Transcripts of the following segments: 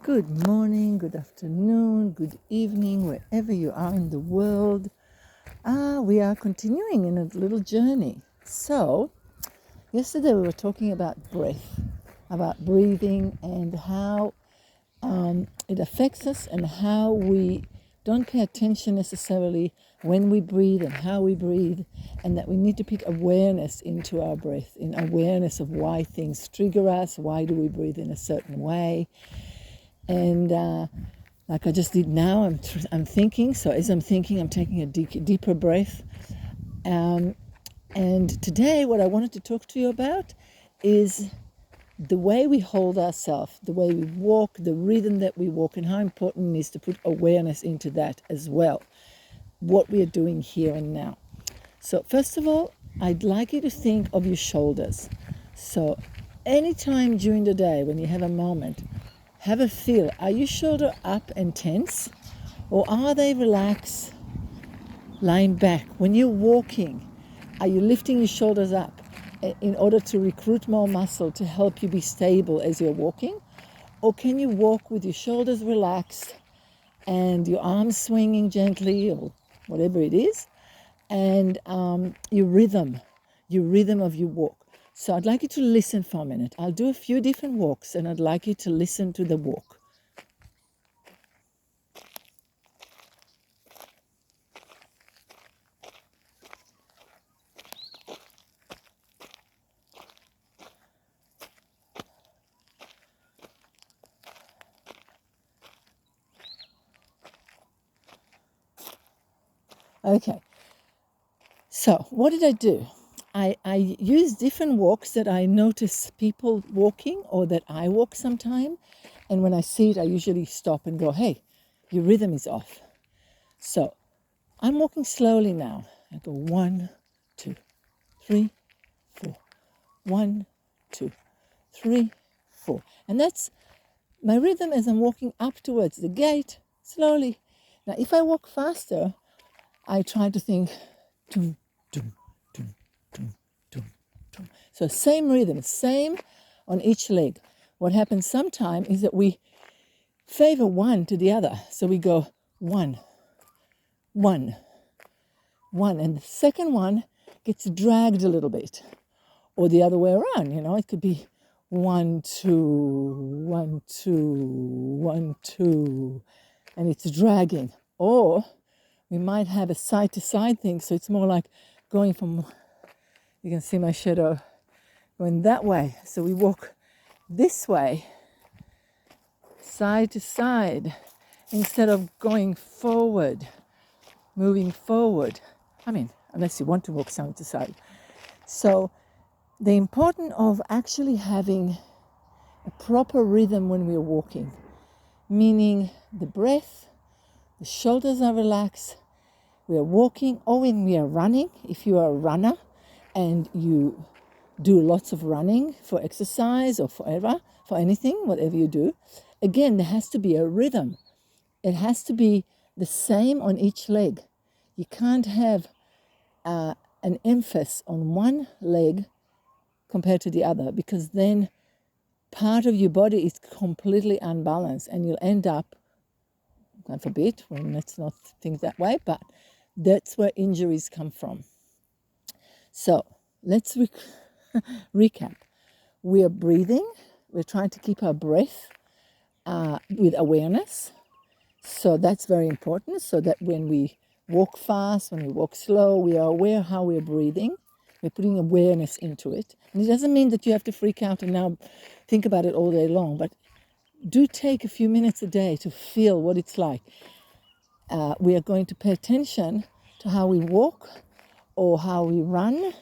Good morning, good afternoon, good evening, wherever you are in the world. We are continuing in a little journey. So, yesterday we were talking about breath, about breathing and how it affects us and how we don't pay attention necessarily when we breathe and how we breathe, and that we need to put awareness into our breath, in awareness of why things trigger us, why do we breathe in a certain way. And like I just did now, I'm thinking. So as I'm thinking, I'm taking a deeper breath. And today, what I wanted to talk to you about is the way we hold ourselves, the way we walk, the rhythm that we walk, and how important it is to put awareness into that as well, what we are doing here and now. So first of all, I'd like you to think of your shoulders. So anytime during the day when you have a moment, have a feel. Are your shoulders up and tense? Or are they relaxed, lying back? When you're walking, are you lifting your shoulders up in order to recruit more muscle to help you be stable as you're walking? Or can you walk with your shoulders relaxed and your arms swinging gently or whatever it is, and your rhythm of your walk? So I'd like you to listen for a minute. I'll do a few different walks and I'd like you to listen to the walk. Okay, so what did I do? I use different walks that I notice people walking or that I walk sometime. And when I see it, I usually stop and go, hey, your rhythm is off. So I'm walking slowly now. I go 1, 2, 3, 4. 1, 2, 3, 4. And that's my rhythm as I'm walking up towards the gate slowly. Now, if I walk faster, I try to think, dum, dum, dum, dum, dum, dum. So same rhythm, same on each leg. What happens sometime is that we favor one to the other. So we go 1, 1, 1. And the second one gets dragged a little bit. Or the other way around, it could be 1, 2, 1, 2, 1, 2. And it's dragging. Or we might have a side-to-side thing, so it's more like going from, you can see my shadow going that way. So we walk this way, side to side, instead of going forward, moving forward. Unless you want to walk side to side. So the importance of actually having a proper rhythm when we're walking, meaning the breath, the shoulders are relaxed, we are walking, or when we are running. If you are a runner and you do lots of running for exercise or forever, for anything, whatever you do, again, there has to be a rhythm. It has to be the same on each leg. You can't have an emphasis on one leg compared to the other, because then part of your body is completely unbalanced and you'll end up, God forbid, let's not think that way, but that's where injuries come from. So let's recap. We are breathing. We're trying to keep our breath with awareness. So that's very important, so that when we walk fast, when we walk slow, we are aware how we're breathing. We're putting awareness into it. And it doesn't mean that you have to freak out and now think about it all day long, but do take a few minutes a day to feel what it's like. We are going to pay attention to how we walk or how we run.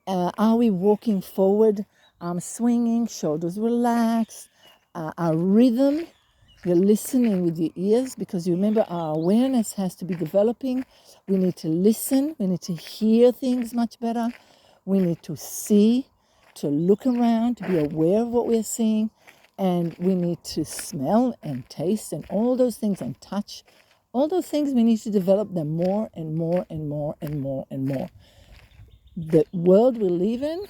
Are we walking forward, arms swinging, shoulders relaxed, our rhythm? You're listening with your ears, because you remember our awareness has to be developing. We need to listen. We need to hear things much better. We need to see, to look around, to be aware of what we're seeing. And we need to smell and taste and all those things, and touch. All those things, we need to develop them more and more and more and more and more. The world we live in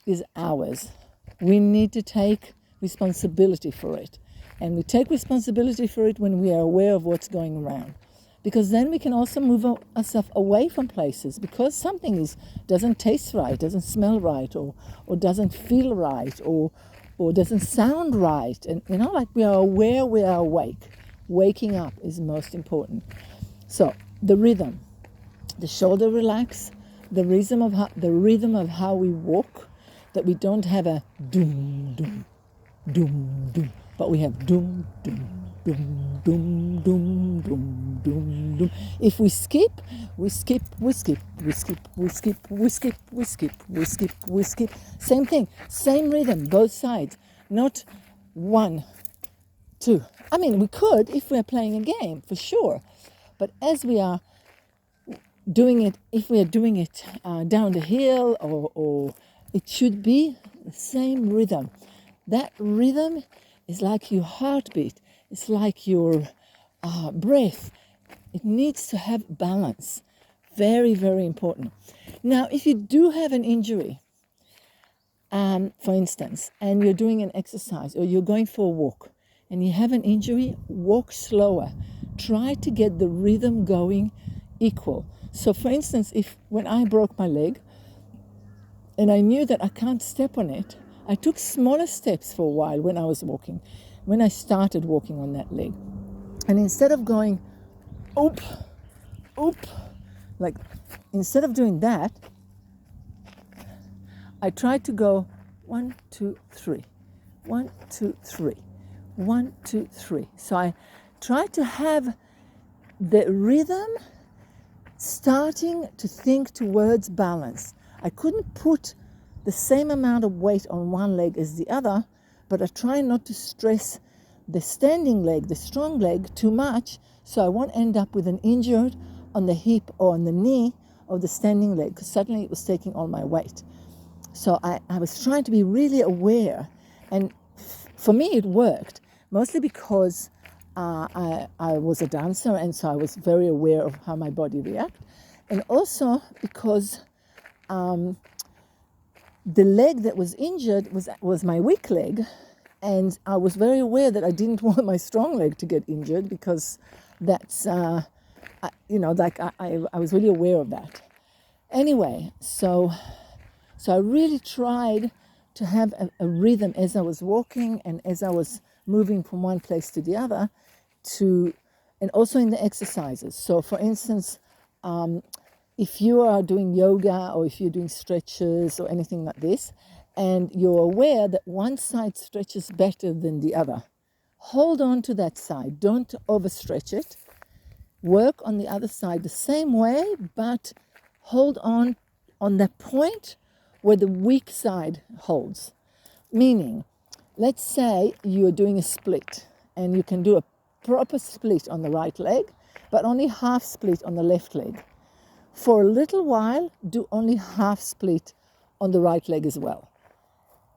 is ours. We need to take responsibility for it. And we take responsibility for it when we are aware of what's going around. Because then we can also move ourselves away from places, because something doesn't taste right, doesn't smell right, or doesn't feel right, or doesn't sound right. And like we are aware, we are awake. Waking up is most important. So the rhythm, the shoulder relax, the rhythm of how we walk, that we don't have a doom doom doom doom, but we have doom doom doom doom doom doom doom doom. If we skip, we skip, we skip, we skip, we skip, we skip, we skip, we skip, we skip. Same thing, same rhythm, both sides. Not 1, 2. I mean, we could if we're playing a game, for sure. But as we are doing it, if we are doing it down the hill, or it should be the same rhythm. That rhythm is like your heartbeat. It's like your breath. It needs to have balance. Very, very important. Now, if you do have an injury, for instance, and you're doing an exercise or you're going for a walk and you have an injury, walk slower. Try to get the rhythm going equal. So, for instance, when I broke my leg and I knew that I can't step on it, I took smaller steps for a while when I was walking, when I started walking on that leg. And instead of going, oop, oop, like, instead of doing that, I tried to go 1, 2, 3, 1, 2, 3, 1, 2, 3. So I tried to have the rhythm starting to think towards balance. I couldn't put the same amount of weight on one leg as the other, but I try not to stress the standing leg, the strong leg, too much, so I won't end up with an injury on the hip or on the knee of the standing leg, because suddenly it was taking all my weight. So I was trying to be really aware, and for me it worked, mostly because I was a dancer, and so I was very aware of how my body reacts, and also because the leg that was injured was my weak leg, and I was very aware that I didn't want my strong leg to get injured, because that's, I was really aware of that. Anyway, so I really tried to have a rhythm as I was walking and as I was moving from one place to the other, and also in the exercises. So, for instance, if you are doing yoga or if you're doing stretches or anything like this, and you're aware that one side stretches better than the other, hold on to that side. Don't overstretch it. Work on the other side the same way, but hold on that point where the weak side holds. Meaning, let's say you're doing a split and you can do a proper split on the right leg, but only half split on the left leg. For a little while, do only half split on the right leg as well.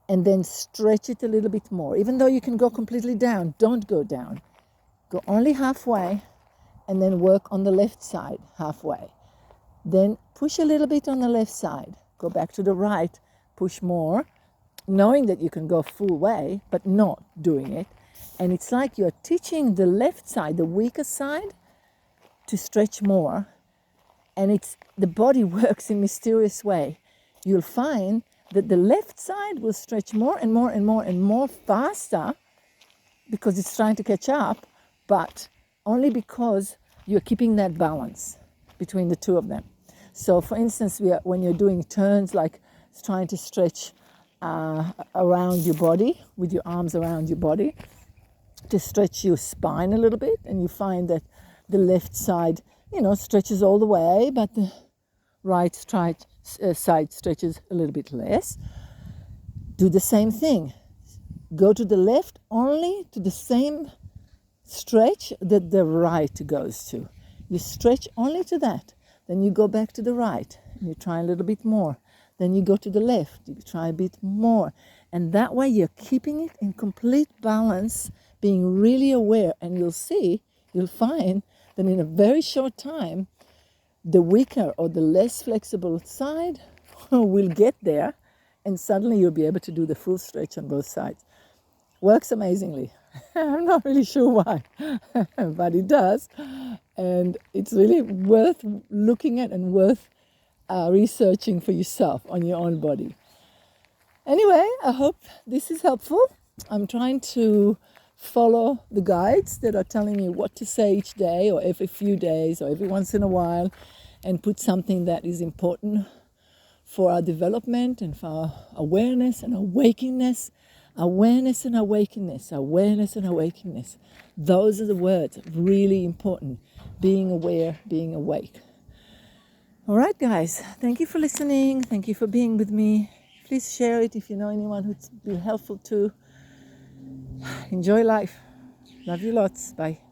And then stretch it a little bit more. Even though you can go completely down, don't go down. Go only halfway, and then work on the left side halfway. Then push a little bit on the left side. Go back to the right, push more, knowing that you can go full way, but not doing it. And it's like you're teaching the left side, the weaker side, to stretch more. And the body works in a mysterious way. You'll find that the left side will stretch more and more and more and more faster, because it's trying to catch up, but only because you're keeping that balance between the two of them. So, for instance, when you're doing turns, like trying to stretch around your body, with your arms around your body, to stretch your spine a little bit, and you find that the left side, stretches all the way, but the right side stretches a little bit less. Do the same thing. Go to the left only to the same stretch that the right goes to. You stretch only to that. Then you go back to the right, and you try a little bit more. Then you go to the left, you try a bit more. And that way you're keeping it in complete balance, being really aware. And you'll find that in a very short time, the weaker or the less flexible side will get there, and suddenly you'll be able to do the full stretch on both sides. Works amazingly. I'm not really sure why, but it does. And it's really worth looking at and worth researching for yourself on your own body. Anyway, I hope this is helpful. I'm trying to follow the guides that are telling me what to say each day or every few days or every once in a while, and put something that is important for our development and for our awareness and awakeness. Awareness and awakeness, awareness and awakeness. Those are the words, really important. Being aware, being awake. All right, guys, thank you for listening. Thank you for being with me. Please share it if you know anyone who'd be helpful too. Enjoy life. Love you lots. Bye.